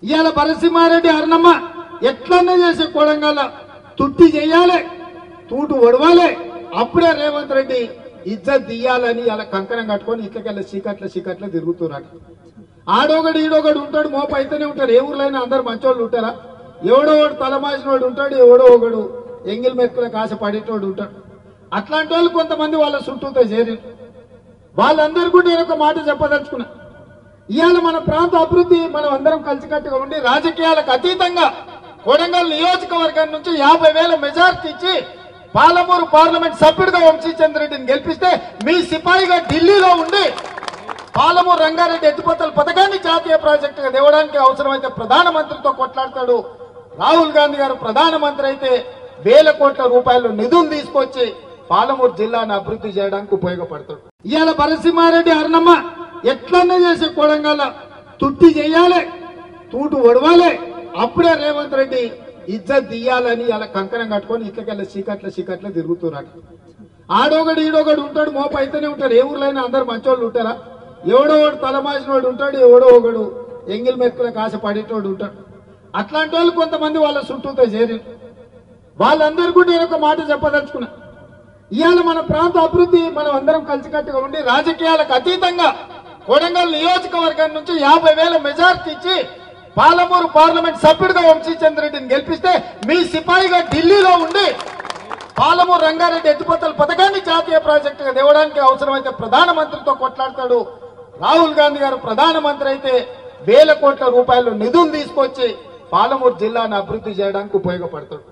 ఇవాళ భరసింహారెడ్డి అరుణమ్మ ఎట్లన్నా చేసే కొడంగల్ తుట్టి చేయాలి, తూటు ఒడవాలి, అప్పుడే రేవంత్ రెడ్డి ఇజ్జత్ తీయాలని ఇలా కంకణం కట్టుకొని ఇట్లకెళ్ళ చీకట్ల తిరుగుతున్నారు. ఆడొకడు ఈడొకడు ఉంటాడు, మోపు అయితేనే ఉంటాడు. ఏ ఊర్లైనా అందరు మంచోళ్ళు ఉంటారా? ఎవడో ఒకడు తలమాసినోడు ఉంటాడు, ఎవడో ఒకడు ఎంగిల్ మెక్కులకు ఆశ పడేటోడు ఉంటాడు. అట్లాంటి వాళ్ళు కొంతమంది వాళ్ళ చుట్టూతో చేరి వాళ్ళందరూ కూడా నేను ఒక మాట చెప్పదలుచుకున్నా. ఇవాళ మన ప్రాంత అభివృద్ధి మనం అందరం కలిసికట్టుగా ఉండి రాజకీయాలకు అతీతంగా కొడంగల్ నియోజకవర్గం నుంచి 50,000 మెజార్టీ ఇచ్చి పాలమూరు పార్లమెంట్ సభ్యుడిగా వంశీచంద్రెడ్డిని గెలిపిస్తే మీ సిపాయిగా ఢిల్లీలో ఉండి పాలమూరు రంగారెడ్డి ఎత్తిపోతల పథకాన్ని జాతీయ ప్రాజెక్టుగా తేవడానికి అవసరమైతే ప్రధానమంత్రితో కొట్లాడతాడు. రాహుల్ గాంధీ గారు ప్రధానమంత్రి అయితే వేల కోట్ల రూపాయలు నిధులు తీసుకొచ్చి పాలమూరు జిల్లాను అభివృద్ధి చేయడానికి ఉపయోగపడతాడు. ఇవాళ భరసింహారెడ్డి అరుణమ్మ ఎట్లన్నా చేసే కొడంగల్ తుట్టి చేయాలి, తూటు ఒడవాలి, అప్పుడే రేవంత్ రెడ్డి ఇజ్జత్ తీయాలని ఇలా కంకణం కట్టుకొని ఇట్లకెళ్ళ చీకట్ల తిరుగుతున్నారు. ఆడొకడు ఈడొకడు ఉంటాడు, మోపు అయితేనే ఉంటాడు. ఏ ఊర్లైనా అందరు మంచోళ్ళు ఉంటారా? ఎవడో ఒకడు తలమాసినోడు ఉంటాడు, ఎవడో ఒకడు ఎంగిల్ మెక్కులకు ఆశ పడేటోడు ఉంటాడు. అట్లాంటి వాళ్ళు కొంతమంది వాళ్ళ చుట్టూతో చేరి వాళ్ళందరూ కూడా నేను ఒక మాట చెప్పదలుచుకున్నా. ఇవాళ మన ప్రాంత అభివృద్ధి మనం అందరం కలిసికట్టుగా ఉండి రాజకీయాలకు అతీతంగా కొడంగల్ నియోజకవర్గం నుంచి 50,000 మెజార్టీ ఇచ్చి పాలమూరు పార్లమెంట్ సభ్యుడిగా వంశీచంద్రెడ్డిని గెలిపిస్తే మీ సిపాయిగా ఢిల్లీలో ఉండి పాలమూరు రంగారెడ్డి ఎత్తిపోతల పథకాన్ని జాతీయ ప్రాజెక్టుగా తేవడానికి అవసరమైతే ప్రధానమంత్రితో కొట్లాడతాడు. రాహుల్ గాంధీ గారు ప్రధానమంత్రి అయితే వేల కోట్ల రూపాయలు నిధులు తీసుకొచ్చి పాలమూరు జిల్లాను అభివృద్ధి చేయడానికి ఉపయోగపడతాడు.